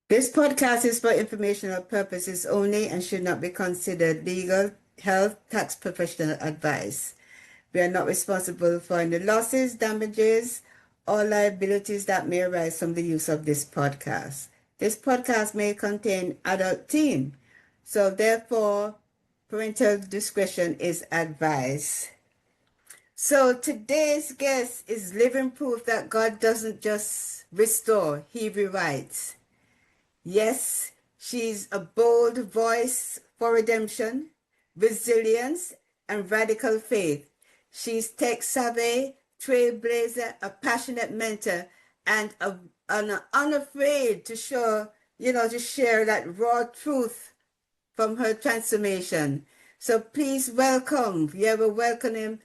This podcast is for informational purposes only and should not be considered legal, health, tax professional advice. We are not responsible for any losses, damages, or liabilities that may arise from the use of this podcast. This podcast may contain adult themes, so therefore parental discretion is advised. So today's guest is living proof that God doesn't just restore, He rewrites. Yes, she's a bold voice for redemption, resilience, and radical faith. She's tech savvy, trailblazer, a passionate mentor, and an unafraid to to share that raw truth from her transformation. So please welcome, welcome him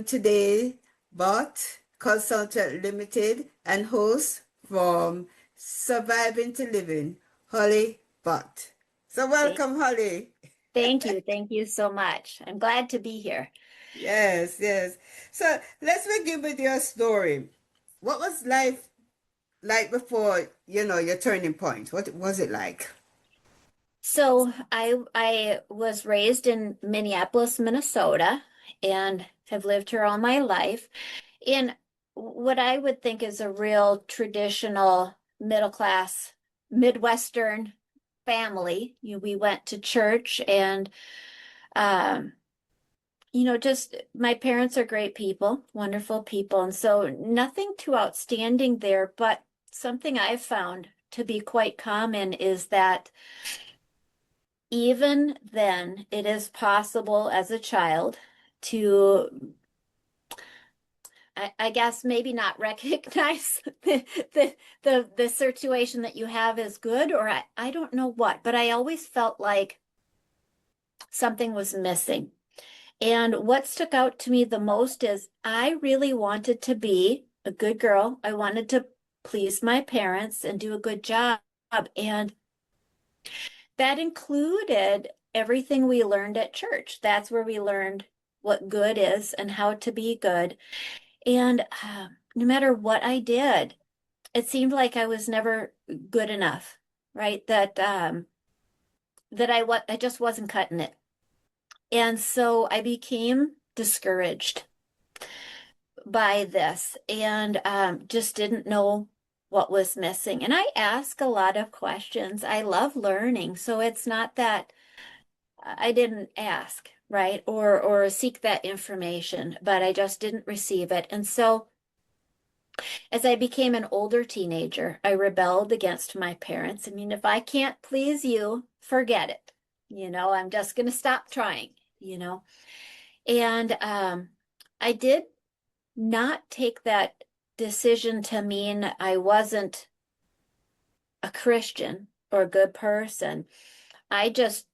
today, Bot, Consultant Limited, and host from Surviving to Living, Holly Bot. So Thank welcome, Holly. thank you. Thank you so much. I'm glad to be here. Yes, yes. So let's begin with your story. What was life like before, your turning point? What was it like? So I was raised in Minneapolis, Minnesota, and have lived here all my life in what I would think is a real traditional middle class Midwestern family. We went to church and um just my parents are great people, wonderful people. And so nothing too outstanding there, but something I've found to be quite common is that even then it is possible as a child to, I guess, maybe not recognize the situation that you have as good, or I don't know what, but I always felt like something was missing. And what stuck out to me the most is I really wanted to be a good girl. I wanted to please my parents and do a good job. And that included everything we learned at church. That's where we learned what good is and how to be good. And no matter what I did, it seemed like I was never good enough, right? That I just wasn't cutting it. And so I became discouraged by this and just didn't know what was missing. And I ask a lot of questions. I love learning. So it's not that I didn't ask, right? Or seek that information, but I just didn't receive it. And so as I became an older teenager, I rebelled against my parents. I mean, if I can't please you, forget it. I'm just going to stop trying, you know. And I did not take that decision to mean I wasn't a Christian or a good person. I just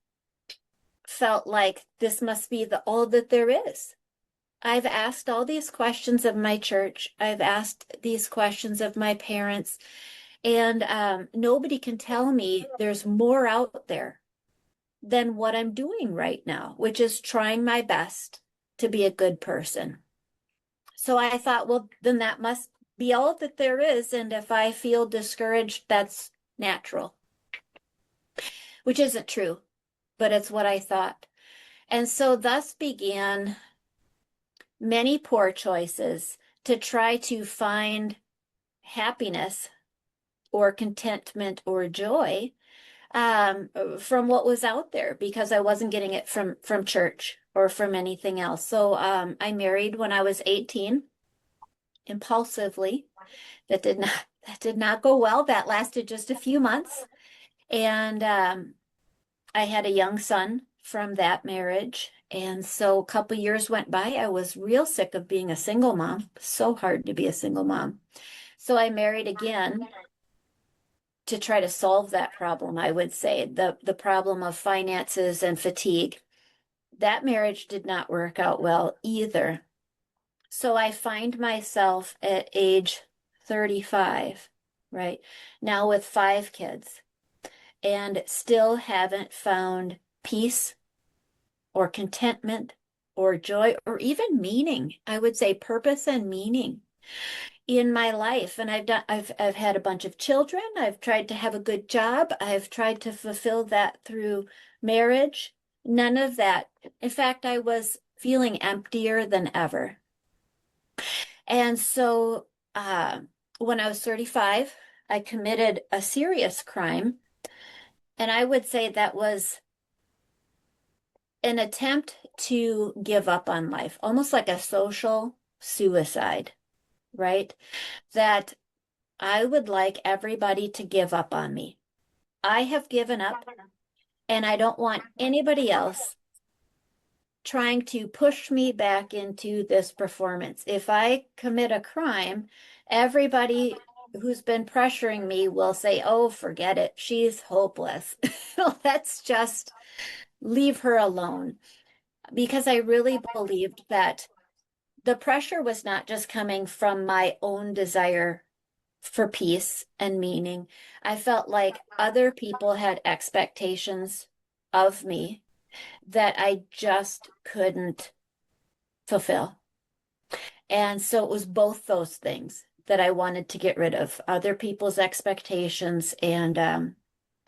felt like this must be all that there is. I've asked all these questions of my church. I've asked these questions of my parents, and nobody can tell me there's more out there than what I'm doing right now, which is trying my best to be a good person. So I thought, well, then that must be all that there is. And if I feel discouraged, that's natural, which isn't true, but it's what I thought. And so thus began many poor choices to try to find happiness or contentment or joy from what was out there because I wasn't getting it from church or from anything else. So I married when I was 18 impulsively. That did not go well. That lasted just a few months. And I had a young son from that marriage. And so a couple years went by. I was real sick of being a single mom. So hard to be a single mom. So I married again to try to solve that problem, I would say, the problem of finances and fatigue. That marriage did not work out well either. So I find myself at age 35, right? Now with 5 kids, and still haven't found peace or contentment or joy or even meaning. I would say purpose and meaning in my life. And I've had a bunch of children. I've tried to have a good job. I've tried to fulfill that through marriage. None of that. In fact, I was feeling emptier than ever. And so when I was 35, I committed a serious crime. And I would say that was an attempt to give up on life, almost like a social suicide, right? That I would like everybody to give up on me. I have given up, and I don't want anybody else trying to push me back into this performance. If I commit a crime, everybody who's been pressuring me will say, oh, forget it. She's hopeless. Let's just leave her alone. Because I really believed that the pressure was not just coming from my own desire for peace and meaning. I felt like other people had expectations of me that I just couldn't fulfill. And so it was both those things that I wanted to get rid of, other people's expectations, and I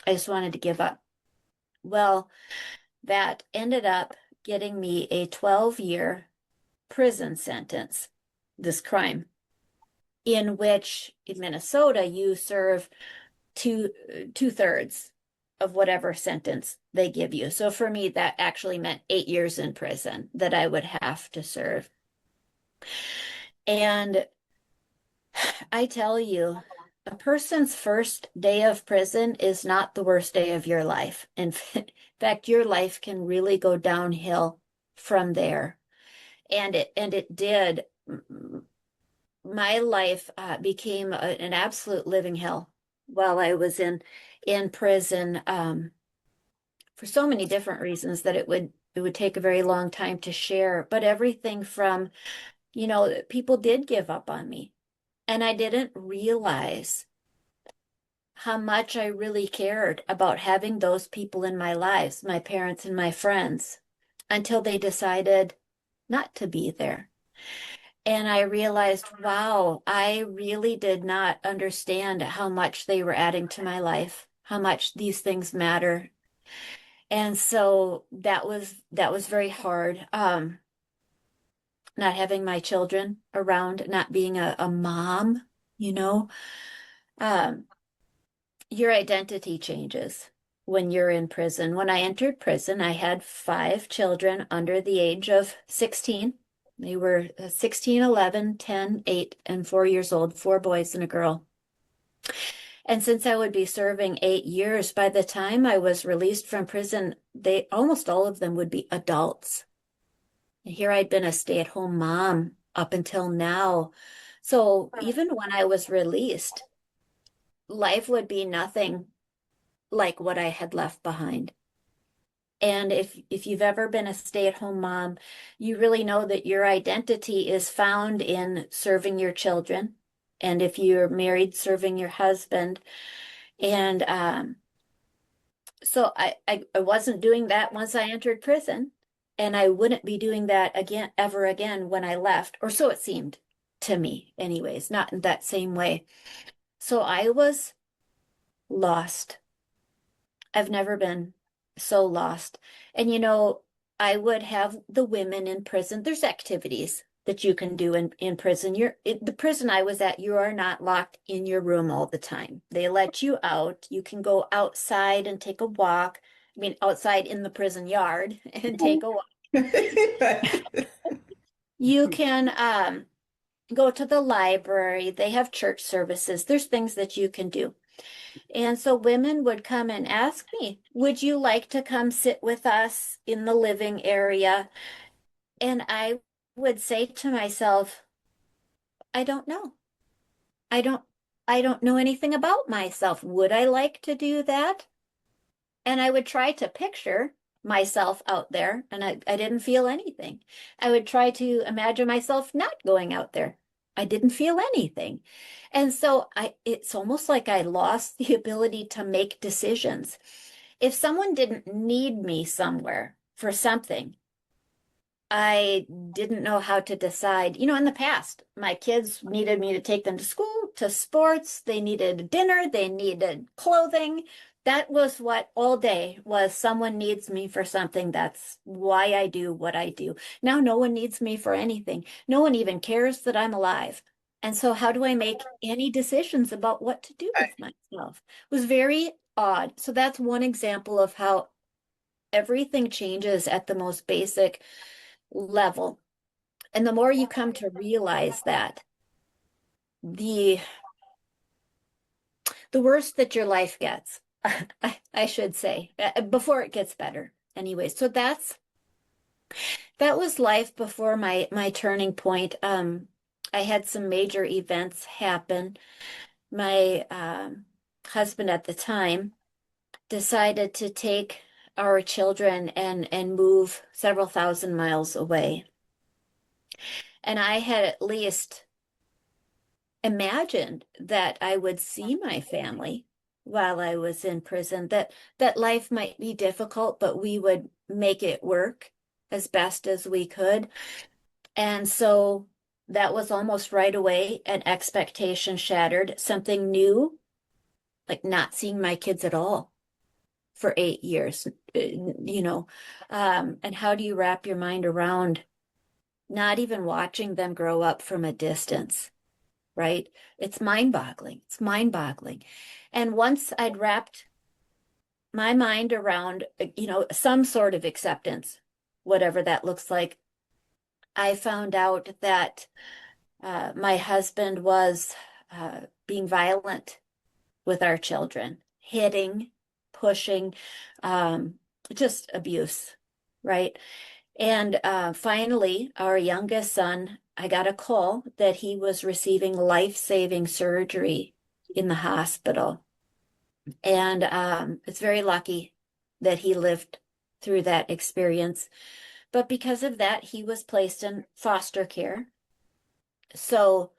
just wanted to give up. Well, that ended up getting me a 12-year prison sentence, this crime, in which in Minnesota you serve two-thirds of whatever sentence they give you. So for me, that actually meant 8 years in prison that I would have to serve. And I tell you, a person's first day of prison is not the worst day of your life. In fact, your life can really go downhill from there. And it did. My life became an absolute living hell while I was in prison, for so many different reasons that it would take a very long time to share. But everything from, people did give up on me, and I didn't realize how much I really cared about having those people in my lives, my parents and my friends, until they decided not to be there. And I realized, wow, I really did not understand how much they were adding to my life, how much these things matter. And so that was very hard. Not having my children around, not being a mom, you know. Um, your identity changes when you're in prison. When I entered prison, I had 5 children under the age of 16. They were 16, 11, 10, 8, and 4 years old, 4 boys and a girl. And since I would be serving 8 years, by the time I was released from prison, they almost all of them would be adults. And here I'd been a stay-at-home mom up until now. So even when I was released, life would be nothing like what I had left behind. And if you've ever been a stay-at-home mom, you really know that your identity is found in serving your children. And if you're married, serving your husband. And so I wasn't doing that once I entered prison. And I wouldn't be doing that again, ever again when I left, or so it seemed to me, anyways, not in that same way. So I was lost. I've never been so lost. And I would have the women in prison. There's activities that you can do in prison. The prison I was at, you are not locked in your room all the time. They let you out. You can go outside and take a walk. I mean, outside in the prison yard and take a walk. You can go to the library. They have church services. There's things that you can do. And so women would come and ask me, would you like to come sit with us in the living area? And I would say to myself, I don't know. I don't I don't know anything about myself. Would I like to do that? And I would try to picture myself out there, and I didn't feel anything. I would try to imagine myself not going out there. I didn't feel anything. And so it's almost like I lost the ability to make decisions. If someone didn't need me somewhere for something, I didn't know how to decide. In the past, my kids needed me to take them to school, to sports, they needed dinner, they needed clothing. That was what all day was someone needs me for something. That's why I do what I do. Now no one needs me for anything. No one even cares that I'm alive. And so how do I make any decisions about what to do with myself? It was very odd. So that's one example of how everything changes at the most basic level. And the more you come to realize that, the the worse that your life gets, I should say, before it gets better. Anyway, so that was life before my turning point. I had some major events happen. My husband at the time decided to take our children and move several thousand miles away. And I had at least imagined that I would see my family while I was in prison, that life might be difficult, but we would make it work as best as we could. And so that was almost right away an expectation shattered, something new, like not seeing my kids at all for 8 years, and how do you wrap your mind around not even watching them grow up from a distance? Right? It's mind-boggling. It's mind-boggling. And once I'd wrapped my mind around, some sort of acceptance, whatever that looks like, I found out that my husband was being violent with our children, hitting, pushing, um, just abuse, right? And finally, our youngest son, I got a call that he was receiving life-saving surgery in the hospital. And it's very lucky that he lived through that experience. But because of that, he was placed in foster care. So,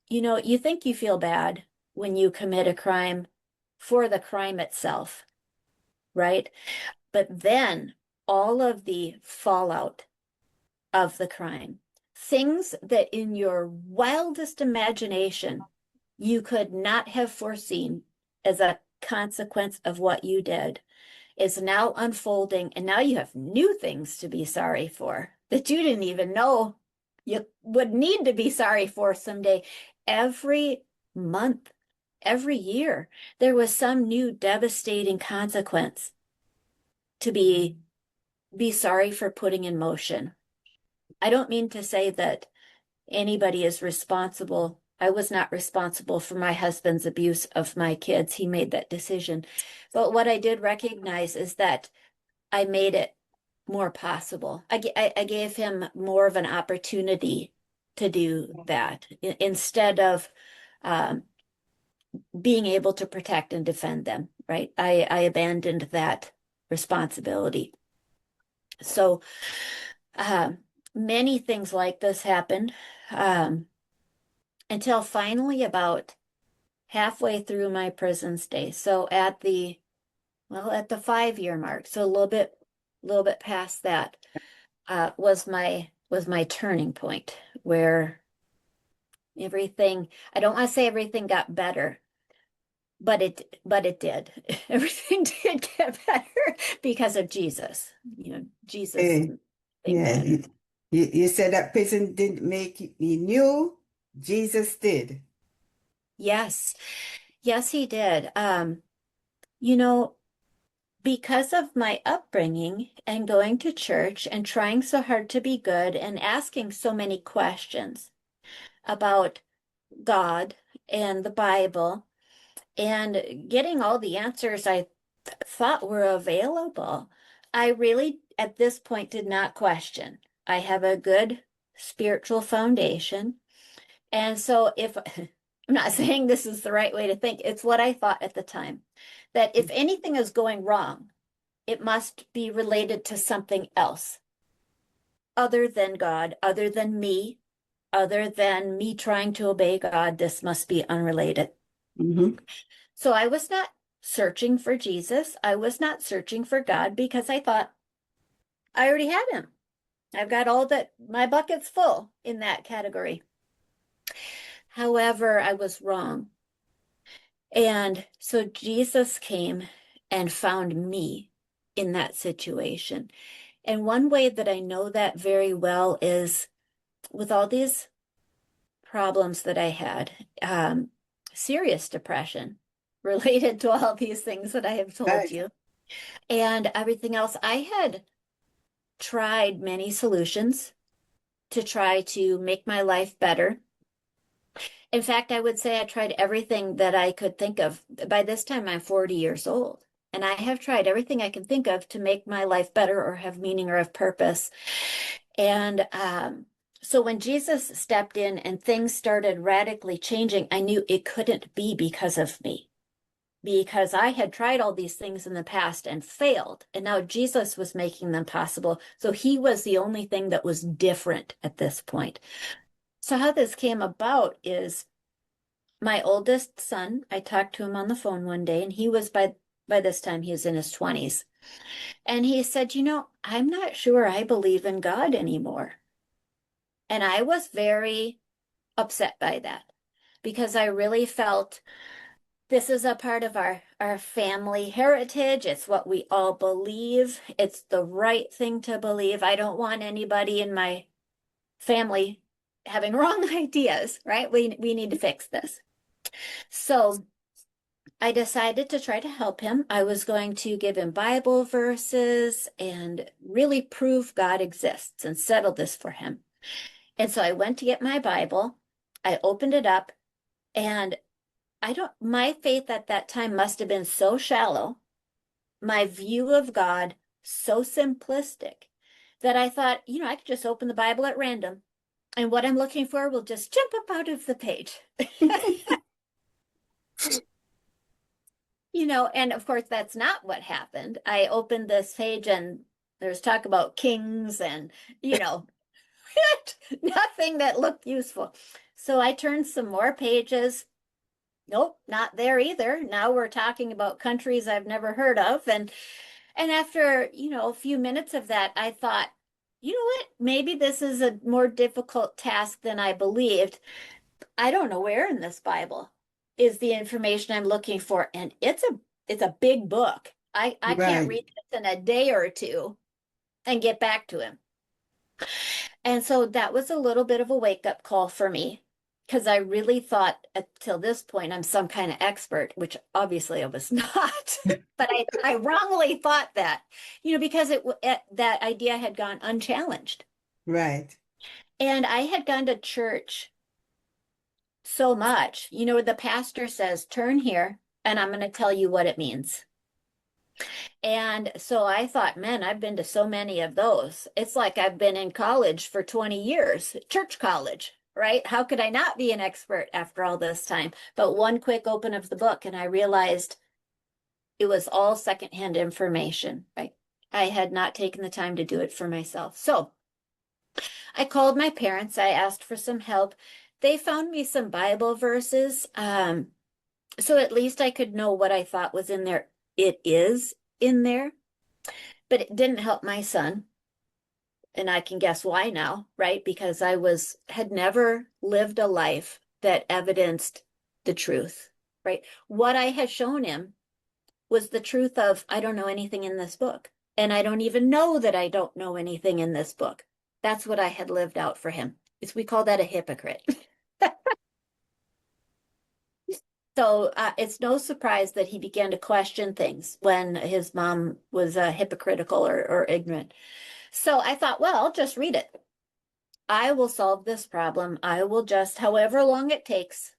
you think you feel bad when you commit a crime for the crime itself, right? But then all of the fallout of the crime, things that in your wildest imagination you could not have foreseen as a consequence of what you did, is now unfolding. And now you have new things to be sorry for that you didn't even know you would need to be sorry for someday. Every month, every year, there was some new devastating consequence to be sorry for putting in motion. I don't mean to say that anybody is responsible. I was not responsible for my husband's abuse of my kids. He made that decision. But what I did recognize is that I made it more possible. I gave him more of an opportunity to do that instead of um, being able to protect and defend them, right? I abandoned that responsibility. So uh, many things like this happened um, until finally about halfway through my prison stay. So at the 5 year mark, so a little bit past that, was my turning point where I don't want to say everything got better, but it did. Everything did get better because of Jesus. Jesus Eh, made things yeah, better. you said that prison didn't make you new. Jesus did. Yes. Yes, he did. You know, because of my upbringing and going to church and trying so hard to be good and asking so many questions about God and the Bible and getting all the answers I thought were available, I really, at this point, did not question. I have a good spiritual foundation. And so if I'm not saying this is the right way to think, it's what I thought at the time, that if anything is going wrong, it must be related to something else other than God, other than me trying to obey God. This must be unrelated. Hmm. So I was not searching for Jesus. I was not searching for God because I already have him. I've got all that, my bucket's full in that category. However, I was wrong. And so Jesus came and found me in that situation. And one way that I know that very well is with all these problems that I had, serious depression related to all these things that I have told Right. you, and everything else. I had tried many solutions to try to make my life better. In fact, I would say I tried everything that I could think of. By this time, I'm 40 years old, and I have tried everything I can think of to make my life better or have meaning or have purpose. And so when Jesus stepped in and things started radically changing, I knew it couldn't be because of me, because I had tried all these things in the past and failed. And now Jesus was making them possible. So he was the only thing that was different at this point. So how this came about is my oldest son, I talked to him on the phone one day, and he was by this time he was in his 20s. And he said, I'm not sure I believe in God anymore. And I was very upset by that because I really felt this is a part of our family heritage. It's what we all believe. It's the right thing to believe. I don't want anybody in my family having wrong ideas, right? We need to fix this. So I decided to try to help him. I was going to give him Bible verses and really prove God exists and settle this for him. And so I went to get my Bible. I opened it up, and my faith at that time must have been so shallow, my view of God so simplistic that I thought, I could just open the Bible at random and what I'm looking for will just jump up out of the page. And of course, that's not what happened. I opened this page and there's talk about kings and, nothing that looked useful. So I turned some more pages. Nope, not there either. Now we're talking about countries I've never heard of. And after, a few minutes of that, I thought, you know what? Maybe this is a more difficult task than I believed. I don't know where in this Bible is the information I'm looking for. And it's a big book. I can't Right. read this in a day or two and get back to him. And so that was a little bit of a wake-up call for me because I really thought until this point I'm some kind of expert, which obviously I was not. But I wrongly thought that, because that idea had gone unchallenged. Right. And I had gone to church so much. The pastor says, turn here, and I'm going to tell you what it means. And so I thought, man, I've been to so many of those. It's like I've been in college for 20 years, church college, right? How could I not be an expert after all this time? But one quick open of the book, and I realized it was all secondhand information, right? I had not taken the time to do it for myself. So I called my parents. I asked for some help. They found me some Bible verses. So at least I could know what I thought was in there. It is in there, but it didn't help my son. And I can guess why now, right? Because had never lived a life that evidenced the truth, right? What I had shown him was the truth of, I don't know anything in this book. And I don't even know that I don't know anything in this book. That's what I had lived out for him. We call that a hypocrite. So it's no surprise that he began to question things when his mom was hypocritical or ignorant. So I thought, well, I'll just read it. I will solve this problem. I will just, however long it takes,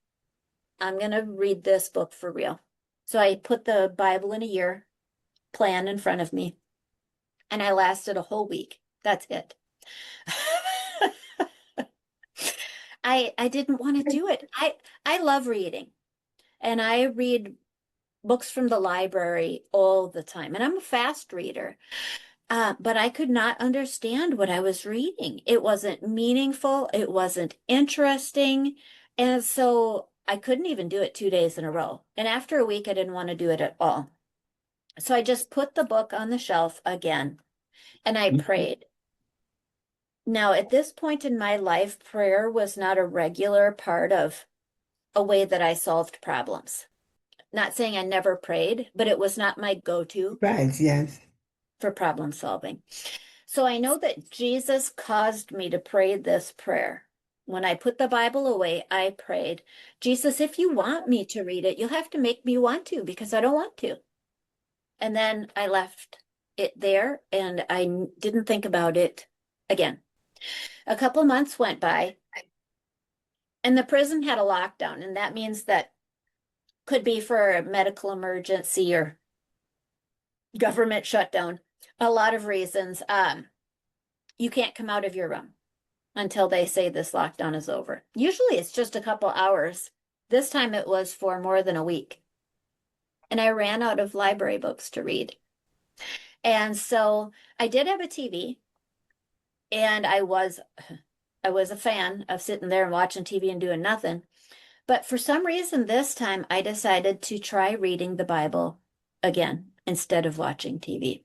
I'm going to read this book for real. So I put the Bible in a year plan in front of me, and I lasted a whole week. That's it. I didn't want to do it. I love reading, and I read books from the library all the time, and I'm a fast reader. But I could not understand what I was reading. It wasn't meaningful. It wasn't interesting. And so I couldn't even do it 2 days in a row. And after a week, I didn't want to do it at all. So I just put the book on the shelf again. and I prayed. Now, at this point in my life, prayer was not a regular part of a way that I solved problems. Not saying I never prayed, but it was not my go-to Right, yes. for problem solving. So I know that Jesus caused me to pray this prayer. When I put the Bible away, I prayed, Jesus, if you want me to read it, you'll have to make me want to because I don't want to. And then I left it there and I didn't think about it again. A couple months went by and the prison had a lockdown, and that means that could be for a medical emergency or government shutdown. A lot of reasons. You can't come out of your room until they say this lockdown is over. Usually it's just a couple hours. This time it was for more than a week. And I ran out of library books to read. And so I did have a TV, and I was a fan of sitting there and watching TV and doing nothing. But for some reason this time I decided to try reading the Bible again instead of watching TV.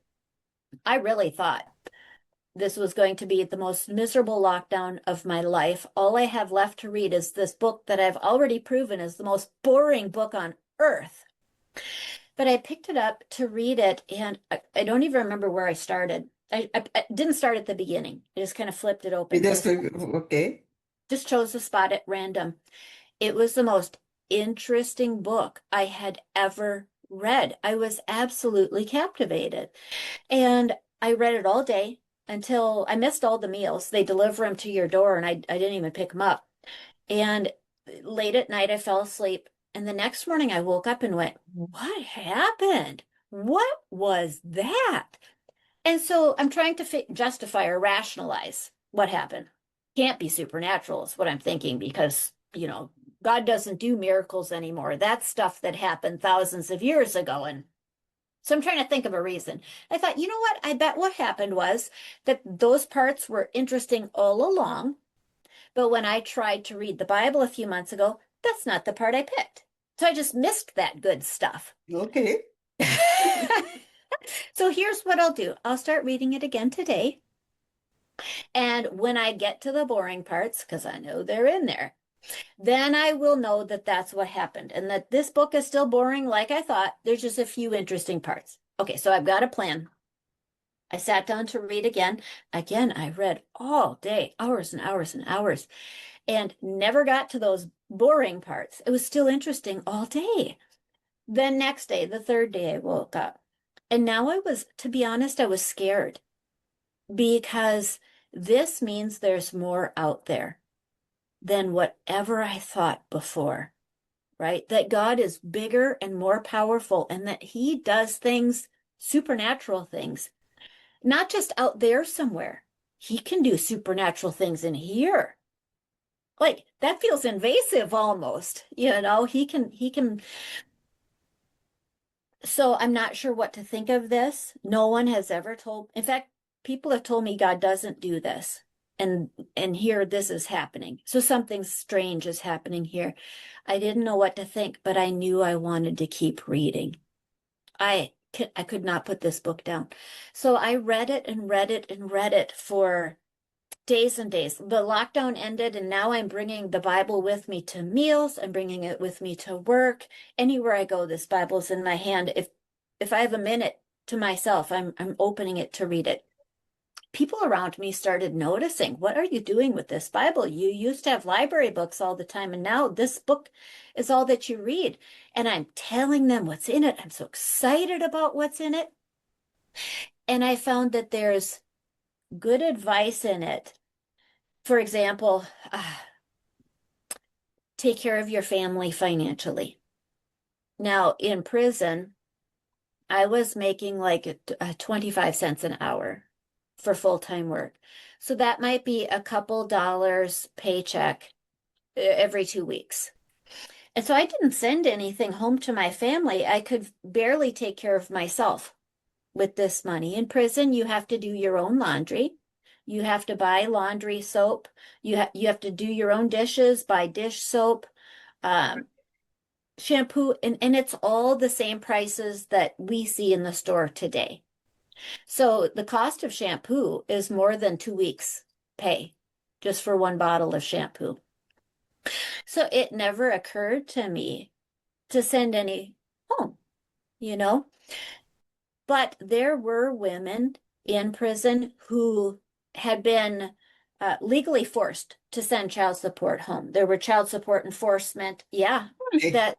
I really thought this was going to be the most miserable lockdown of my life. All I have left to read is this book that I've already proven is the most boring book on earth. But I picked it up to read it, and I don't even remember where I started. I didn't start at the beginning. I just kind of flipped it It open. just, okay. Just chose a spot at random. It was the most interesting book I had ever read. I was absolutely captivated. And I read it all day until I missed all the meals. They deliver them to your door, and I didn't even pick them up. And late at night, I fell asleep. And the next morning, I woke up and went, what happened? What was that? And so I'm trying to justify or rationalize what happened. Can't be supernatural is what I'm thinking because, God doesn't do miracles anymore. That's stuff that happened thousands of years ago. And so I'm trying to think of a reason. I thought, you know what? I bet what happened was that those parts were interesting all along. But when I tried to read the Bible a few months ago, that's not the part I picked. So I just missed that good stuff. Okay. So here's what I'll do. I'll start reading it again today. And when I get to the boring parts, because I know they're in there, then I will know that that's what happened and that this book is still boring like I thought. There's just a few interesting parts. Okay, so I've got a plan. I sat down to read again. Again, I read all day, hours and hours and hours, and never got to those boring parts. It was still interesting all day. Then next day, the third day, I woke up. And now to be honest, I was scared because this means there's more out there than whatever I thought before, right? That God is bigger and more powerful and that he does things, supernatural things, not just out there somewhere. He can do supernatural things in here. Like that feels invasive almost, he can. So I'm not sure what to think of this. No one has ever in fact, people have told me God doesn't do this. And here this is happening. So something strange is happening here. I didn't know what to think, but I knew I wanted to keep reading. I could not put this book down. So I read it and read it and read it for days and days. The lockdown ended, and now I'm bringing the Bible with me to meals. I'm bringing it with me to work. Anywhere I go, this Bible's in my hand. If I have a minute to myself, I'm opening it to read it. People around me started noticing, what are you doing with this Bible? You used to have library books all the time, and now this book is all that you read. And I'm telling them what's in it. I'm so excited about what's in it. And I found that there's good advice in it. For example, take care of your family financially. Now, in prison, I was making like 25 cents an hour for full-time work. So that might be a couple dollars paycheck every 2 weeks. And so I didn't send anything home to my family. I could barely take care of myself with this money. In prison, you have to do your own laundry. You have to buy laundry soap. You have to do your own dishes, buy dish soap, shampoo, and it's all the same prices that we see in the store today. So the cost of shampoo is more than 2 weeks' pay just for one bottle of shampoo. So it never occurred to me to send any home, you know? But there were women in prison who had been legally forced to send child support home. There were child support enforcement. Yeah, Really? that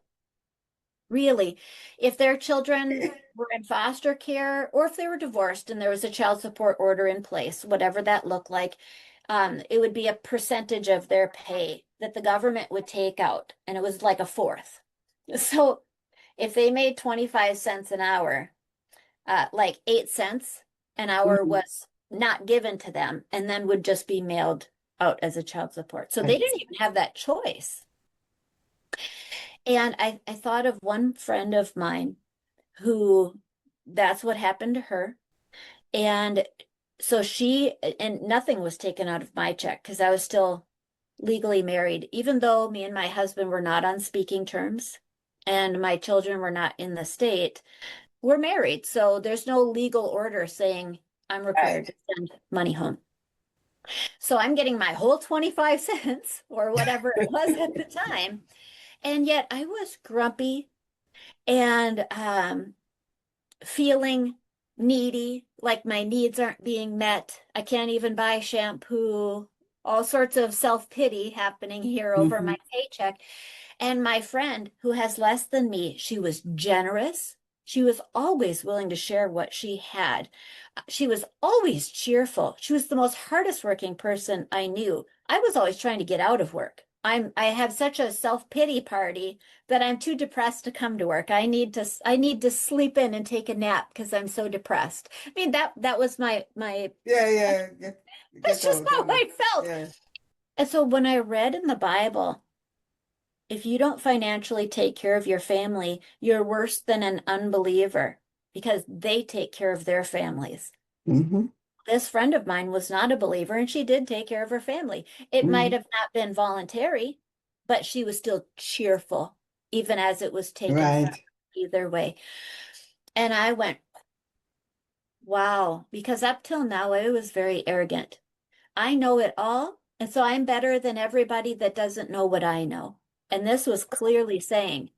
really, if their children were in foster care or if they were divorced and there was a child support order in place, whatever that looked like, it would be a percentage of their pay that the government would take out, and it was like a fourth. So if they made 25 cents an hour, like 8 cents an hour Mhm. was not given to them and then would just be mailed out as a child support. So they didn't even have that choice. And I thought of one friend of mine who that's what happened to her. And so and nothing was taken out of my check because I was still legally married, even though me and my husband were not on speaking terms and my children were not in the state. We're married, so there's no legal order saying I'm required Right. to send money home. So I'm getting my whole 25 cents or whatever it was at the time. And yet I was grumpy and feeling needy, like my needs aren't being met. I can't even buy shampoo, all sorts of self-pity happening here over Hmm. my paycheck. And my friend who has less than me, she was generous. She was always willing to share what she had. She was always cheerful. She was the most hardest working person I knew. I was always trying to get out of work. I have such a self-pity party that I'm too depressed to come to work. I need to sleep in and take a nap because I'm so depressed. I mean that was my Yeah, yeah. Get that's just out how of it. I felt. Yeah. And so when I read in the Bible, if you don't financially take care of your family, you're worse than an unbeliever because they take care of their families. Hmm. This friend of mine was not a believer and she did take care of her family. It might Hmm. have not been voluntary, but she was still cheerful, even as it was taken from her Right. either way. And I went, wow, because up till now I was very arrogant. I know it all, and so I'm better than everybody that doesn't know what I know. And this was clearly saying,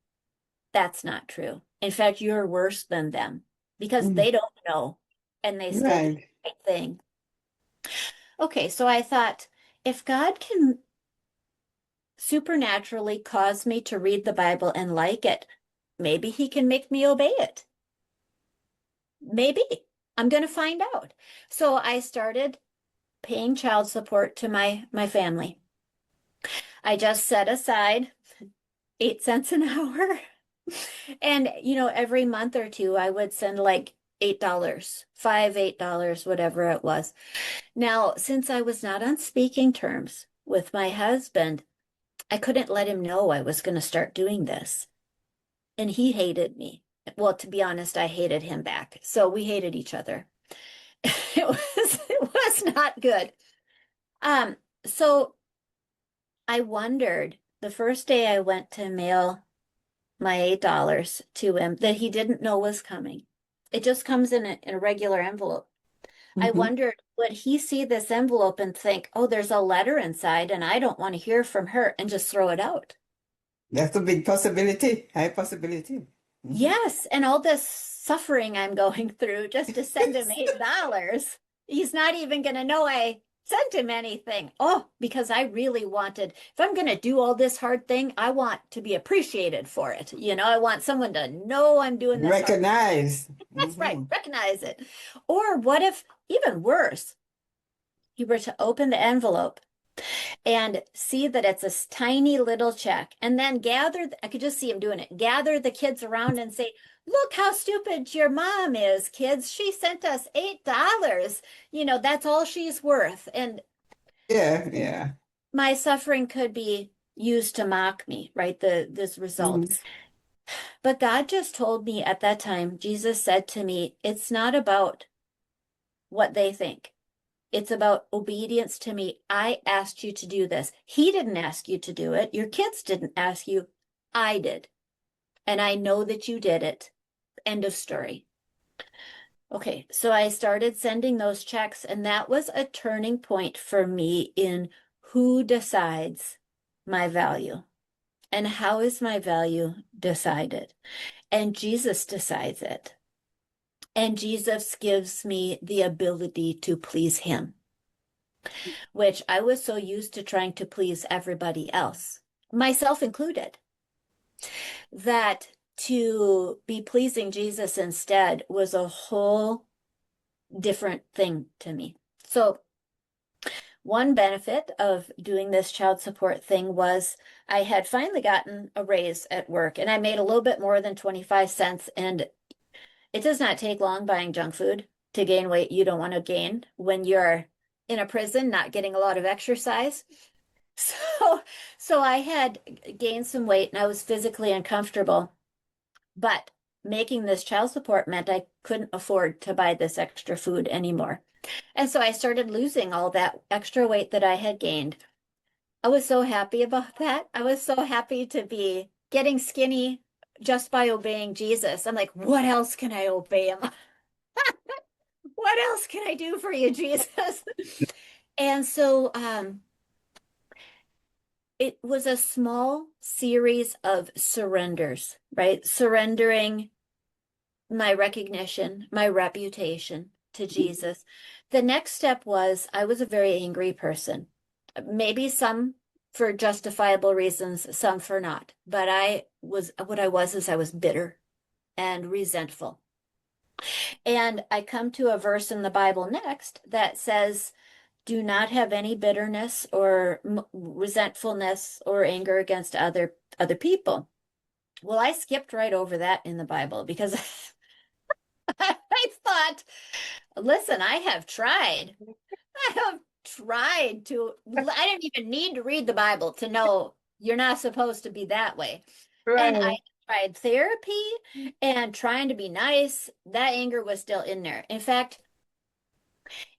that's not true. In fact, you're worse than them because Mhm. they don't know and they still do the Right. right thing. Okay, so I thought, if God can supernaturally cause me to read the Bible and like it, maybe he can make me obey it. Maybe. I'm going to find out. So I started paying child support to my family. I just set aside 8 cents an hour. And, every month or two, I would send like $8, $8, whatever it was. Now, since I was not on speaking terms with my husband, I couldn't let him know I was going to start doing this. And he hated me. Well, to be honest, I hated him back. So we hated each other. It was not good. Um, so I wondered the first day I went to mail my $8 to him that he didn't know was coming. It just comes in a regular envelope. I Hmm. wondered, would he see this envelope and think, oh, there's a letter inside and I don't want to hear from her and just throw it out? That's a big possibility. High possibility. Hmm. Yes, and all this suffering I'm going through just to send him $8. He's not even going to know I sent him anything. Oh, because I really wanted, if I'm going to do all this hard thing, I want to be appreciated for it. I want someone to know I'm doing this hard. Recognize. That's right, Hmm. recognize it. Or what if, even worse, you were to open the envelope and see that it's a tiny little check and then I could just see him doing it, gather the kids around and say, look how stupid your mom is, kids. She sent us $8. That's all she's worth. And Yeah, yeah. my suffering could be used to mock me, right? This result. Hmm. But God just told me at that time, Jesus said to me, it's not about what they think. It's about obedience to me. I asked you to do this. He didn't ask you to do it. Your kids didn't ask you. I did. And I know that you did it. End of story. Okay, so I started sending those checks, and that was a turning point for me in who decides my value and how is my value decided. And Jesus decides it. And Jesus gives me the ability to please him, which I was so used to trying to please everybody else, myself included, that to be pleasing Jesus instead was a whole different thing to me. So one benefit of doing this child support thing was I had finally gotten a raise at work and I made a little bit more than 25 cents. And it does not take long buying junk food to gain weight you don't want to gain when you're in a prison, not getting a lot of exercise. So, so I had gained some weight and I was physically uncomfortable, but making this child support meant I couldn't afford to buy this extra food anymore. And so I started losing all that extra weight that I had gained. I was so happy about that. I was so happy to be getting skinny just by obeying Jesus. I'm like, what else can I obey him? What else can I do for you, Jesus? And so it was a small series of surrenders, right? Surrendering my recognition, my reputation to Jesus. The next step was I was a very angry person. Maybe some for justifiable reasons, some for not. But what I was is I was bitter and resentful. And I come to a verse in the Bible next that says, do not have any bitterness or resentfulness or anger against other people. Well, I skipped right over that in the Bible because I thought, listen, I have tried. I have tried to, I didn't even need to read the Bible to know you're not supposed to be that way. And I Right. tried therapy and trying to be nice. That anger was still in there. In fact,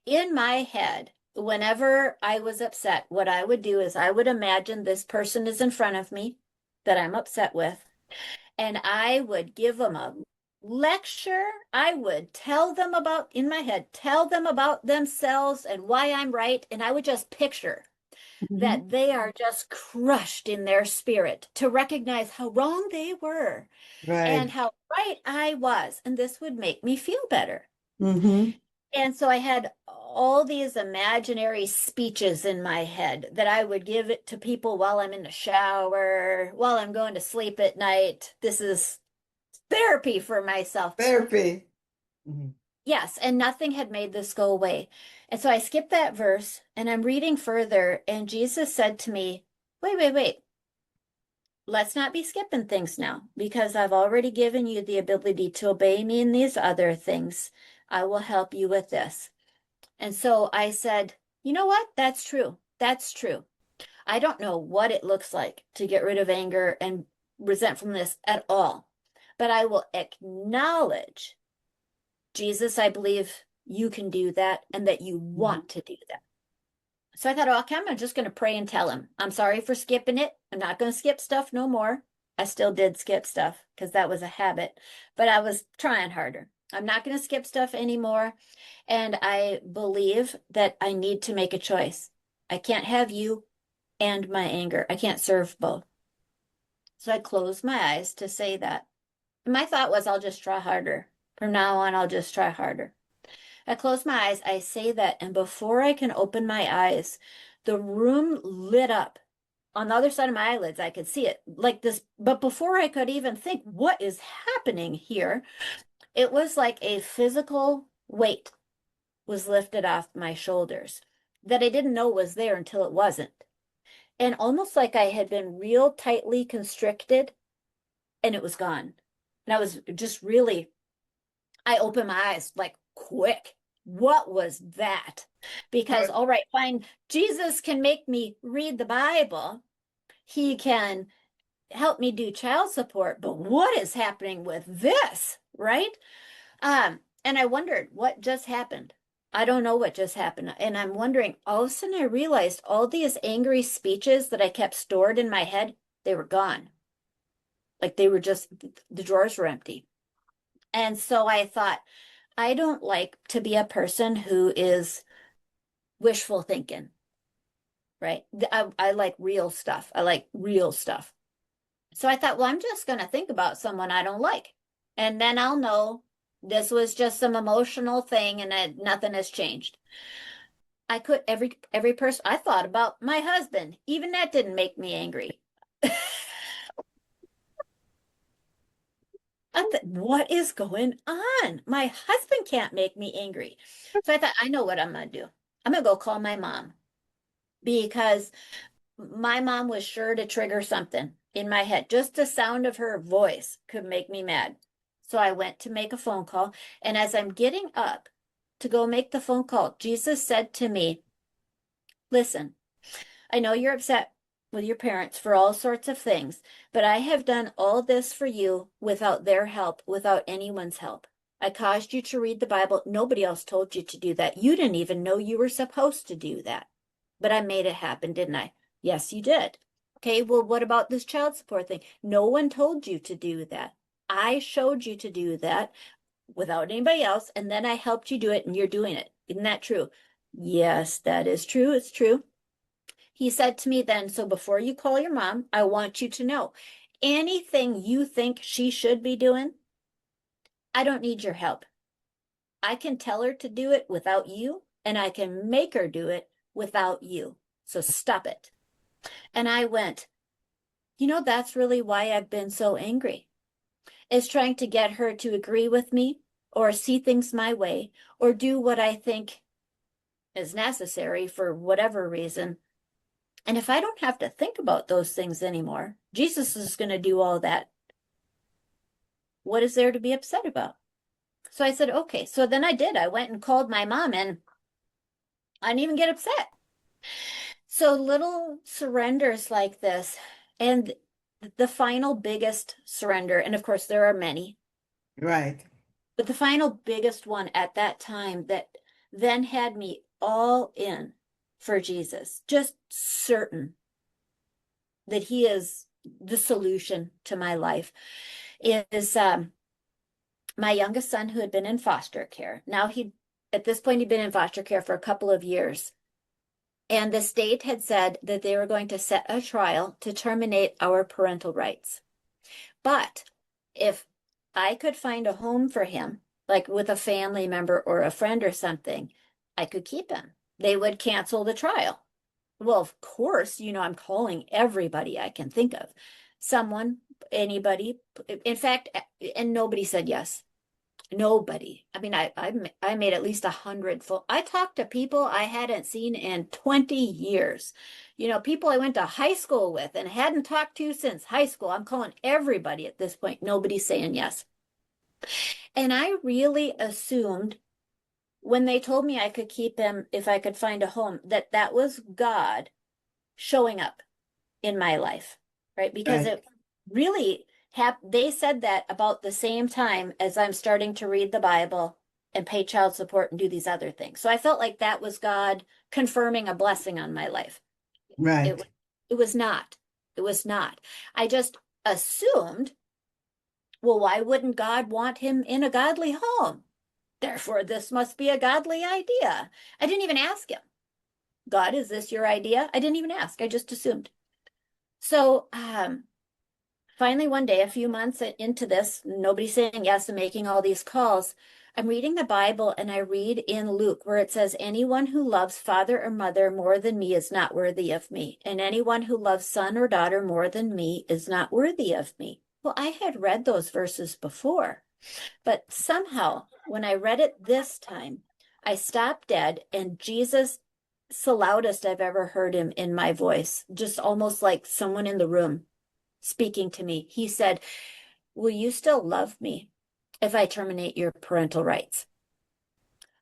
in my head, whenever I was upset, what I would do is I would imagine this person is in front of me that I'm upset with, and I would give them a lecture. I would tell them about, in my head, tell them about themselves and why I'm right. And I would just picture Mhm. that they are just crushed in their spirit to recognize how wrong they were and Right. how right I was. And this would make me feel better. Mm-hmm. And so I had all these imaginary speeches in my head that I would give it to people while I'm in the shower, while I'm going to sleep at night. This is therapy for myself. Therapy. Mhm. Yes, and nothing had made this go away. And so I skipped that verse and I'm reading further, and Jesus said to me, wait, wait, wait. Let's not be skipping things now because I've already given you the ability to obey me in these other things. I will help you with this. And so I said, you know what? That's true. That's true. I don't know what it looks like to get rid of anger and resentfulness at all, but I will acknowledge, Jesus, I believe you can do that and that you Mhm. want to do that. So I thought, oh, okay, I'm just going to pray and tell him, I'm sorry for skipping it. I'm not going to skip stuff no more. I still did skip stuff because that was a habit, but I was trying harder. I'm not going to skip stuff anymore. And I believe that I need to make a choice. I can't have you and my anger. I can't serve both. So I closed my eyes to say that. My thought was, I'll just try harder. From now on, I'll just try harder. I close my eyes, I say that, and before I can open my eyes, the room lit up. On the other side of my eyelids, I could see it like this. But before I could even think, what is happening here? It was like a physical weight was lifted off my shoulders that I didn't know was there until it wasn't. And almost like I had been real tightly constricted and it was gone. And I was just really, I opened my eyes like quick. What was that? Because, Right. all right, fine, Jesus can make me read the Bible. He can help me do child support, but what is happening with this, right? And I wondered what just happened. I don't know what just happened. And I'm wondering, all of a sudden I realized all these angry speeches that I kept stored in my head, they were gone. Like they were just, the drawers were empty. And so I thought, I don't like to be a person who is wishful thinking, right? I like real stuff. I like real stuff. So I thought, well, I'm just going to think about someone I don't like. And then I'll know this was just some emotional thing and that nothing has changed. I could every person I thought about my husband. Even that didn't make me angry. I thought, what is going on? My husband can't make me angry. So I thought, I know what I'm going to do. I'm going to go call my mom because my mom was sure to trigger something in my head. Just the sound of her voice could make me mad. So I went to make a phone call. And as I'm getting up to go make the phone call, Jesus said to me, listen, I know you're upset with your parents for all sorts of things, but I have done all this for you without their help, without anyone's help. I caused you to read the Bible. Nobody else told you to do that. You didn't even know you were supposed to do that. But I made it happen, didn't I? Yes, you did. Okay, well, what about this child support thing? No one told you to do that. I showed you to do that without anybody else, and then I helped you do it, and you're doing it. Isn't that true? Yes, that is true. It's true. He said to me then, so before you call your mom, I want you to know anything you think she should be doing, I don't need your help. I can tell her to do it without you, and I can make her do it without you. So stop it. And I went, that's really why I've been so angry, is trying to get her to agree with me or see things my way or do what I think is necessary for whatever reason. And if I don't have to think about those things anymore, Jesus is going to do all that. What is there to be upset about? So I said, okay. So then I did. I went and called my mom and I didn't even get upset. So little surrenders like this, and the final biggest surrender, and of course there are many, Right. but the final biggest one at that time that then had me all in for Jesus, just certain that he is the solution to my life, is my youngest son who had been in foster care. Now at this point, he'd been in foster care for a couple of years. And the state had said that they were going to set a trial to terminate our parental rights. But if I could find a home for him, like with a family member or a friend or something, I could keep him. They would cancel the trial. Well, of course, I'm calling everybody I can think of. Someone, anybody. In fact, and nobody said yes. Nobody. I mean, I made at least 100 phone. I talked to people I hadn't seen in 20 years. People I went to high school with and hadn't talked to since high school. I'm calling everybody at this point. Nobody's saying yes. And I really assumed when they told me I could keep him if I could find a home, that was God showing up in my life, right? Because Right. it really they said that about the same time as I'm starting to read the Bible and pay child support and do these other things. So I felt like that was God confirming a blessing on my life. It Right. it was not. It was not. I just assumed, well, why wouldn't God want him in a godly home? Therefore, this must be a godly idea. I didn't even ask him, God, is this your idea? I didn't even ask. I just assumed. So finally, one day, a few months into this, nobody saying yes and making all these calls, I'm reading the Bible and I read in Luke where it says, anyone who loves father or mother more than me is not worthy of me. And anyone who loves son or daughter more than me is not worthy of me. Well, I had read those verses before, but somehow when I read it this time, I stopped dead and Jesus, it's the loudest I've ever heard him in my voice, just almost like someone in the room speaking to me. He said, will you still love me if I terminate your parental rights?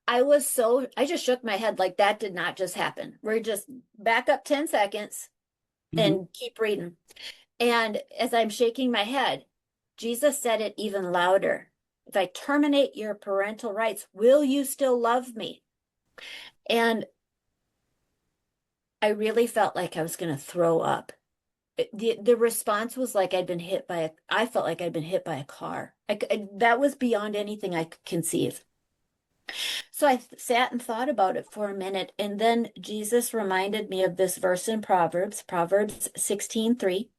I just shook my head like that did not just happen. We're just back up 10 seconds Mhm. and keep reading. And as I'm shaking my head, Jesus said it even louder. If I terminate your parental rights, will you still love me? And I really felt like I was going to throw up. The response was like I felt like I'd been hit by a car. That was beyond anything I could conceive. So I sat and thought about it for a minute, and then Jesus reminded me of this verse in Proverbs, Proverbs 16:3,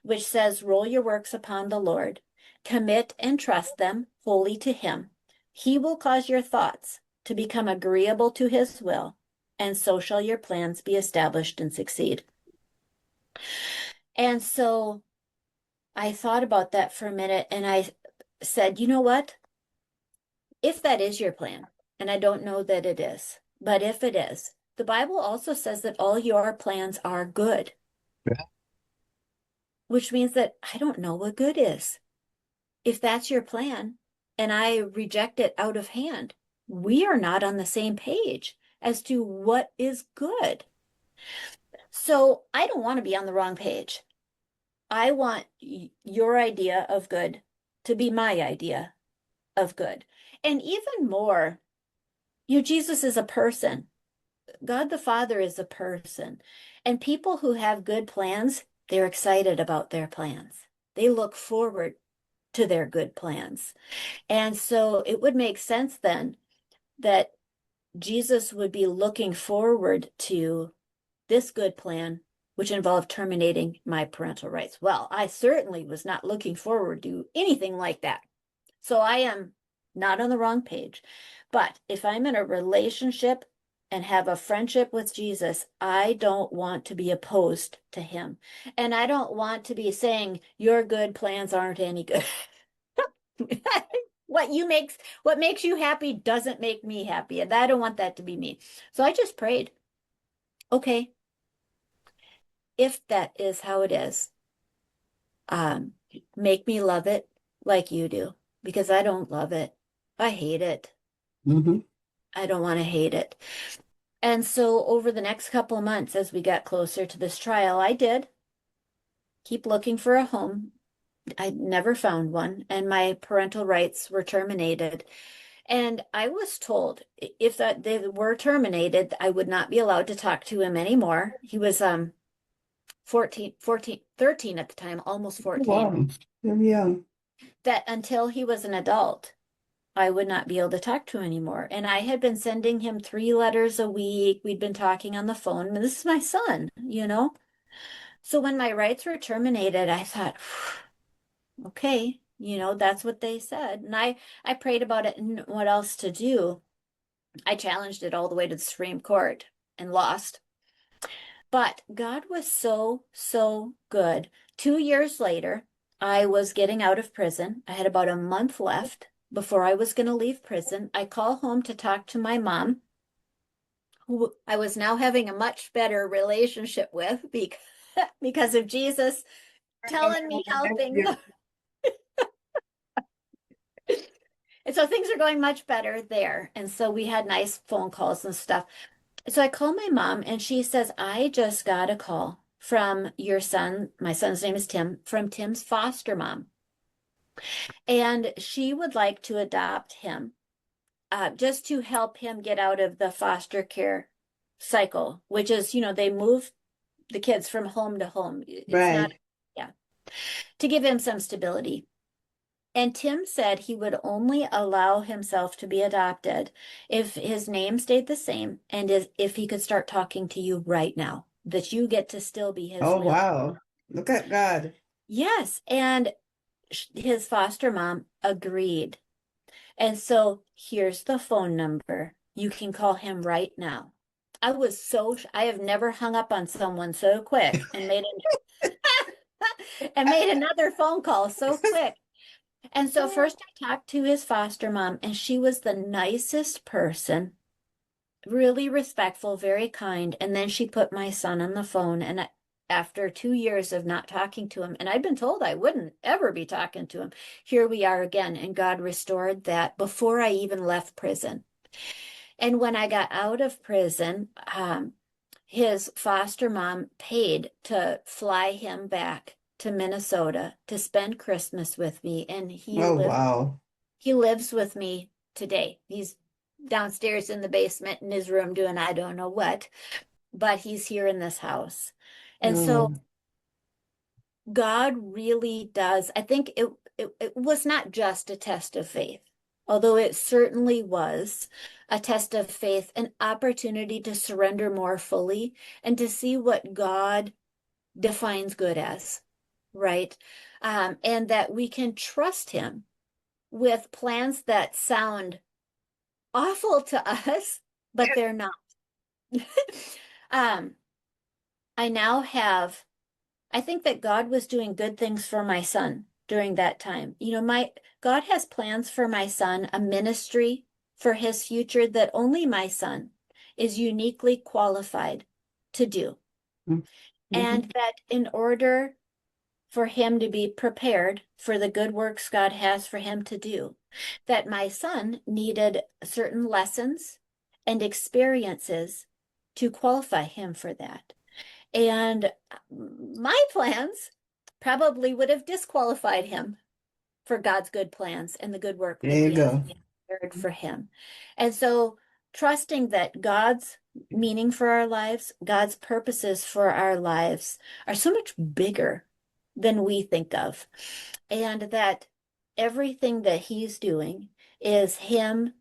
which says, "Roll your works upon the Lord, commit and trust them wholly to him. He will cause your thoughts to become agreeable to his will, and so shall your plans be established and succeed." And so I thought about that for a minute and I said, you know what? If that is your plan, and I don't know that it is, but if it is, the Bible also says that all your plans are good, Yeah. which means that I don't know what good is. If that's your plan and I reject it out of hand, we are not on the same page as to what is good. So I don't want to be on the wrong page. I want your idea of good to be my idea of good. And even more, Jesus is a person. God the Father is a person. And people who have good plans, they're excited about their plans. They look forward to their good plans. And so it would make sense then that Jesus would be looking forward to this good plan, which involved terminating my parental rights. Well, I certainly was not looking forward to anything like that. So I am not on the wrong page. But if I'm in a relationship and have a friendship with Jesus, I don't want to be opposed to him. And I don't want to be saying your good plans aren't any good. What makes you happy doesn't make me happy. And I don't want that to be me. So I just prayed, okay, if that is how it is, um, make me love it like you do, because I don't love it. I hate it. Mm-hmm. I don't want to hate it. And so over the next couple of months, as we got closer to this trial, I did keep looking for a home. I never found one, and my parental rights were terminated. And I was told if that they were terminated, I would not be allowed to talk to him anymore. He was 13 at the time, almost 14. Wow. Very young. That until he was an adult, I would not be able to talk to him anymore. And I had been sending him 3 letters a week. We'd been talking on the phone. And this is my son, you know? So when my rights were terminated, I thought, okay, that's what they said. And I prayed about it and what else to do. I challenged it all the way to the Supreme Court and lost. But God was so, so good. 2 years later, I was getting out of prison. I had about a month left before I was going to leave prison. I call home to talk to my mom, who I was now having a much better relationship with because of Jesus telling me how things are. And so things are going much better there. And so we had nice phone calls and stuff. So I call my mom and she says, I just got a call from your son. My son's name is Tim, from Tim's foster mom. And she would like to adopt him just to help him get out of the foster care cycle, which is, they move the kids from home to home. It's not, Right. yeah, to give him some stability. And Tim said he would only allow himself to be adopted if his name stayed the same and if he could start talking to you right now, that you get to still be his Oh, real. wow. Look at God. Yes. And his foster mom agreed. And so here's the phone number. You can call him right now. I have never hung up on someone so quick and and made another phone call so quick. And so first I talked to his foster mom, and she was the nicest person, really respectful, very kind. And then she put my son on the phone, and after 2 years of not talking to him, and I'd been told I wouldn't ever be talking to him, here we are again, and God restored that before I even left prison. And when I got out of prison, his foster mom paid to fly him back to Minnesota to spend Christmas with me, and Oh, wow. he lives with me today. He's downstairs in the basement in his room doing I don't know what, but he's here in this house. And so Oh, God really does. I think it was not just a test of faith, although it certainly was. a test of faith, an opportunity to surrender more fully and to see what God defines good as, right? And that we can trust Him with plans that sound awful to us, but they're not. um, I now have, I think that God was doing good things for my son during that time. You know, my God has plans for my son, a ministry for his future that only my son is uniquely qualified to do. Mhm. And that in order for him to be prepared for the good works God has for him to do, that my son needed certain lessons and experiences to qualify him for that. And my plans probably would have disqualified him for God's good plans and the good work that There you he has go. prepared for him. And so trusting that God's meaning for our lives, God's purposes for our lives are so much bigger than we think of. And that everything that he's doing is him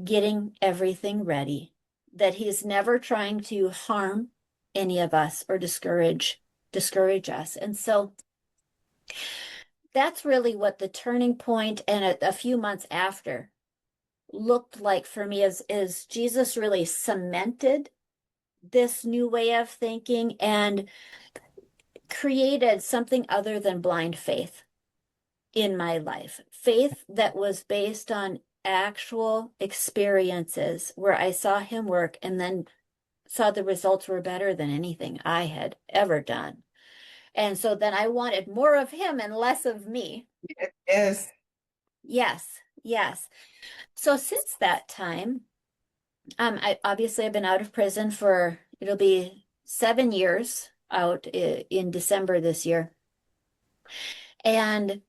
getting everything ready, that he's never trying to harm any of us or discourage us. And so that's really what the turning point and a few months after looked like for me is Jesus really cemented this new way of thinking and created something other than blind faith in my life. Faith that was based on actual experiences where I saw him work and then saw the results were better than anything I had ever done. And so then I wanted more of him and less of me. Yes. Yes, yes. So since that time, I obviously I've been out of prison for it'll be 7 years out in December this year. And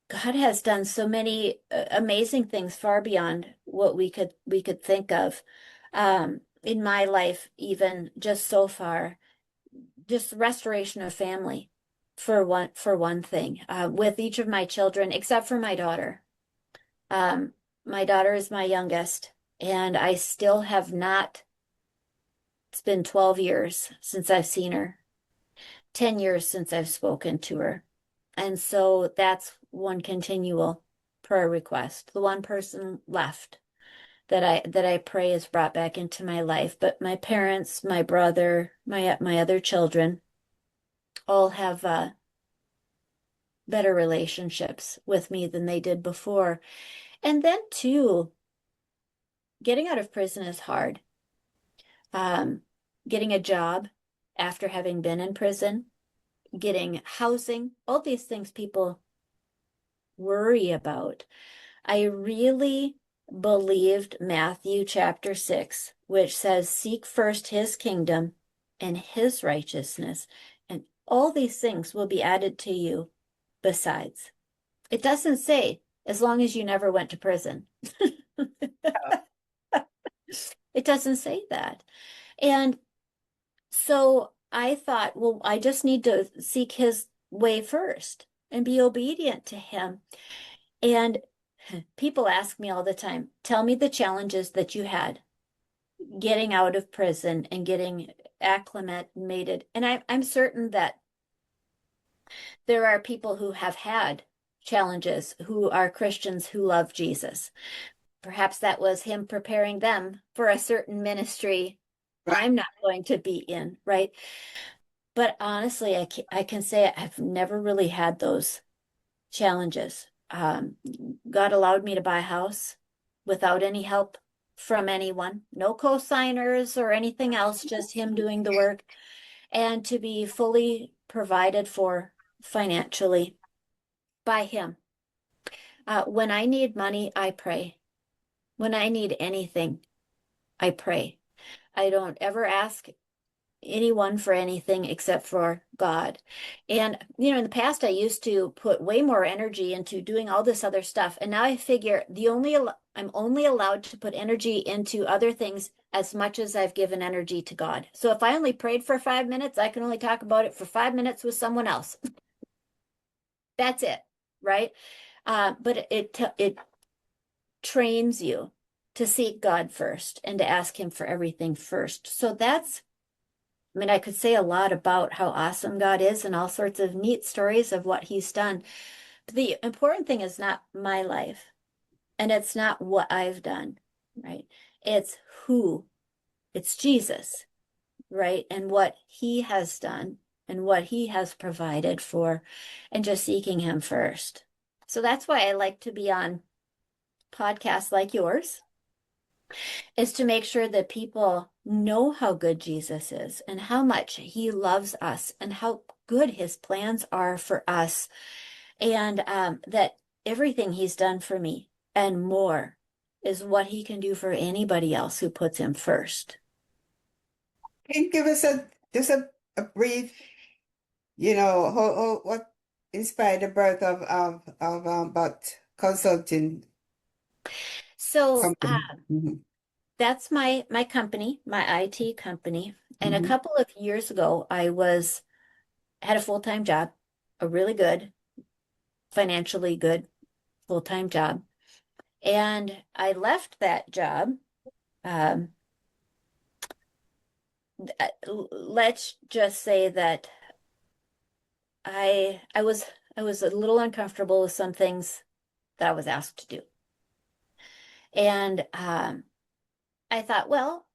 God has done so many amazing things far beyond what we could think of in my life, even just so far. Just restoration of family for one thing, with each of my children, except for my daughter. Um, my daughter is my youngest, and I still have not. It's been 12 years since I've seen her, 10 years since I've spoken to her. And so that's one continual prayer request. The one person left that I pray is brought back into my life. But my parents, my brother, my other children all have better relationships with me than they did before. And then too, getting out of prison is hard. Um, Getting a job after having been in prison, getting housing, all these things people worry about. I really believed Matthew chapter 6, which says, seek first his kingdom and his righteousness, and all these things will be added to you besides. It doesn't say, as long as you never went to prison. It doesn't say that. And so I thought, well, I just need to seek his way first and be obedient to him. And people ask me all the time, tell me the challenges that you had getting out of prison and getting acclimated. And I'm certain that there are people who have had challenges who are Christians who love Jesus. Perhaps that was him preparing them for a certain ministry Right. I'm not going to be in, right? But honestly, I can say I've never really had those challenges. God allowed me to buy a house without any help from anyone, no co-signers or anything else, just him doing the work, and to be fully provided for financially by him. When I need money, I pray. When I need anything, I pray. I don't ever ask anyone for anything except for God. And, in the past, I used to put way more energy into doing all this other stuff. And now I figure I'm only allowed to put energy into other things as much as I've given energy to God. So if I only prayed for 5 minutes, I can only talk about it for 5 minutes with someone else. That's it, right? But it trains you to seek God first and to ask him for everything first. So that's, I mean, I could say a lot about how awesome God is and all sorts of neat stories of what he's done. But the important thing is not my life and it's not what I've done, right? It's who, it's Jesus, right? And what he has done and what he has provided for, and just seeking him first. So that's why I like to be on podcasts like yours, is to make sure that people know how good Jesus is and how much he loves us and how good his plans are for us, and that everything he's done for me and more is what he can do for anybody else who puts him first. Can you give us a brief, what inspired the birth of but consulting So company? Hmm. that's my company, my IT company. And a Hmm. couple of years ago, had a full-time job, a really good, financially good full-time job. And I left that job. Um, let's just say that I was a little uncomfortable with some things that I was asked to do. And I thought, well,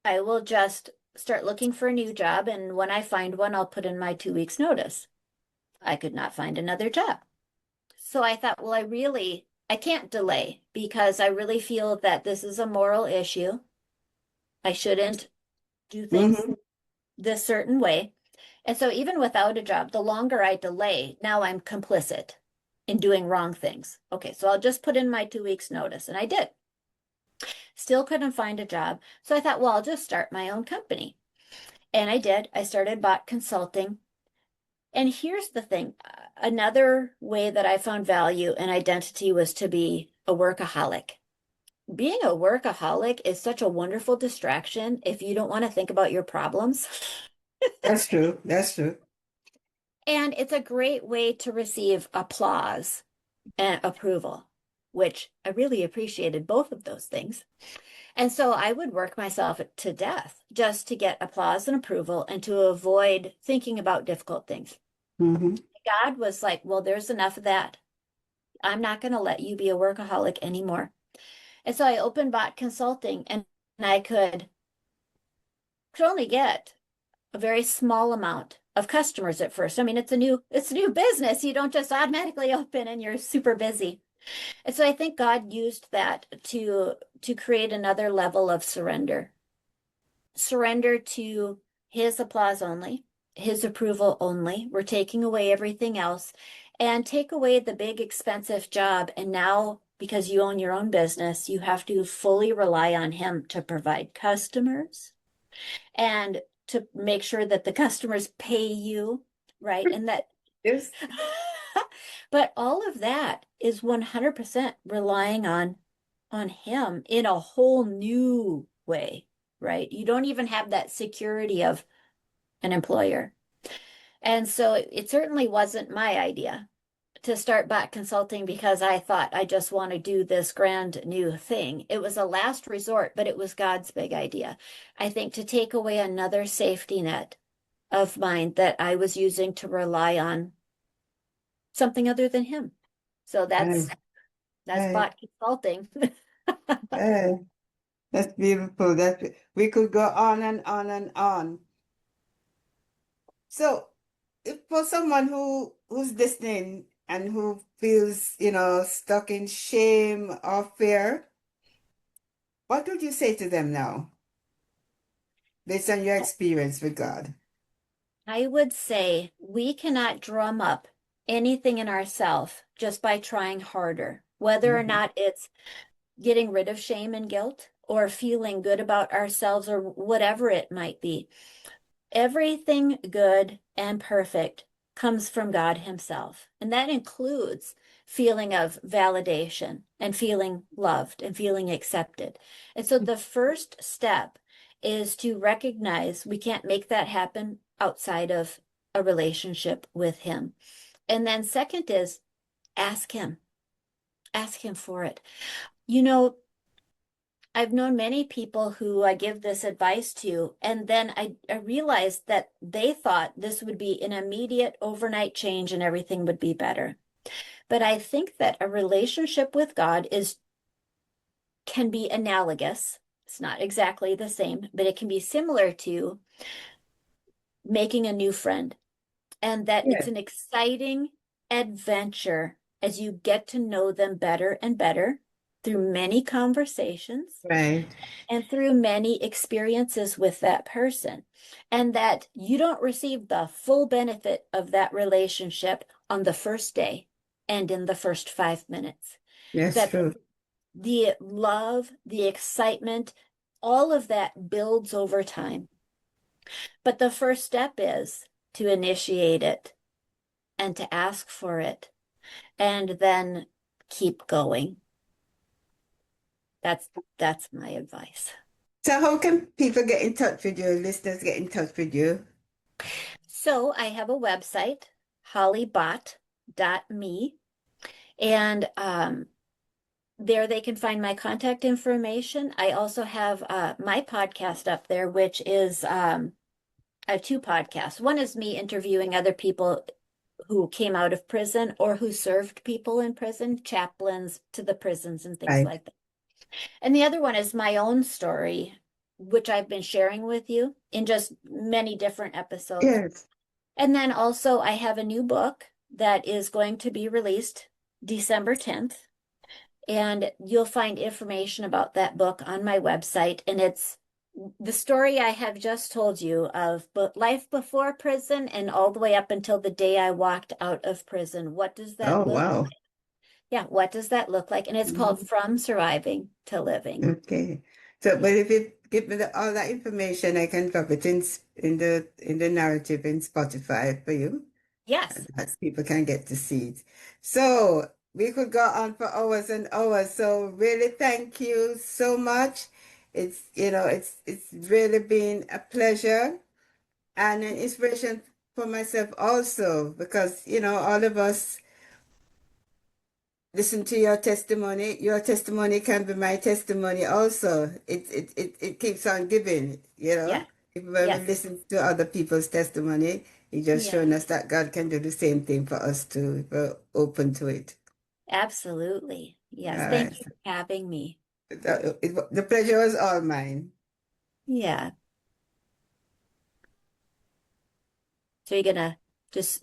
I will just start looking for a new job, and when I find one, I'll put in my 2 weeks notice. I could not find another job. So I thought, well, I can't delay because I really feel that this is a moral issue. I shouldn't do things Hmm. this certain way. And so even without a job, the longer I delay, now I'm complicit in doing wrong things. Okay, so I'll just put in my 2 weeks notice. And I did. Still couldn't find a job. So I thought, well, I'll just start my own company. And I did. I started bot consulting. And here's the thing. Another way that I found value and identity was to be a workaholic. Being a workaholic is such a wonderful distraction if you don't want to think about your problems. That's true. That's true. And it's a great way to receive applause and approval, which I really appreciated both of those things. And so I would work myself to death just to get applause and approval and to avoid thinking about difficult things. Hmm. God was like, well, there's enough of that. I'm not going to let you be a workaholic anymore. And so I opened bot consulting, and I could only get a very small amount of customers at first. I mean, it's a new business. You don't just automatically open and you're super busy. And so I think God used that to create another level of surrender. Surrender to his applause only, his approval only. We're taking away everything else and take away the big expensive job. And now, because you own your own business, you have to fully rely on him to provide customers and to make sure that the customers pay you, right? And that, Yes. but all of that is 100% relying on him in a whole new way, right? You don't even have that security of an employer. And so it certainly wasn't my idea to start bot consulting because I thought I just want to do this grand new thing. It was a last resort, but it was God's big idea. I think to take away another safety net of mine that I was using to rely on something other than him. So that's Right. that's Right. bot consulting. Right. That's beautiful. We could go on and on and on. So, if for someone who's listening and who feels, stuck in shame or fear, what would you say to them now, based on your experience with God? I would say we cannot drum up anything in ourselves just by trying harder, whether or Hmm. not it's getting rid of shame and guilt or feeling good about ourselves or whatever it might be. Everything good and perfect comes from God Himself. And that includes feeling of validation and feeling loved and feeling accepted. And so the first step is to recognize we can't make that happen outside of a relationship with Him. And then second is ask Him, ask Him for it. You know, I've known many people who I give this advice to, and then I realized that they thought this would be an immediate overnight change and everything would be better. But I think that a relationship with God is can be analogous. It's not exactly the same, but it can be similar to making a new friend, and that it's Yeah. an exciting adventure as you get to know them better and better through many conversations Right. and through many experiences with that person, and that you don't receive the full benefit of that relationship on the first day and in the first 5 minutes. Yes, That true. the love, the excitement, all of that builds over time. But the first step is to initiate it and to ask for it and then keep going. That's that's my advice. So how can people get in touch with you, listeners get in touch with you? So I have a website, hollybot.me, and there they can find my contact information. I also have my podcast up there, which is I have two podcasts. One is me interviewing other people who came out of prison or who served people in prison, chaplains to the prisons and things Right. like that. And the other one is my own story, which I've been sharing with you in just many different episodes. Yes. And then also, I have a new book that is going to be released December 10th. And you'll find information about that book on my website. And it's the story I have just told you of life before prison and all the way up until the day I walked out of prison. What does that Oh, look? wow. Yeah, what does that look like? And it's called Mhm. From Surviving to Living. Okay. So, Yeah. but if you give me all that information, I can drop it in the narrative in Spotify for you. Yes. That people can get to see it. So we could go on for hours and hours. So really thank you so much. It's really been a pleasure and an inspiration for myself also because all of us listen to your testimony. Your testimony can be my testimony also. It keeps on giving, Yeah. If when we Yes. listen to other people's testimony, He's just showing Yeah. us that God can do the same thing for us too, if we're open to it. Absolutely. All Yes. Thank right. you for having me. The pleasure was all mine. Yeah. So you're gonna just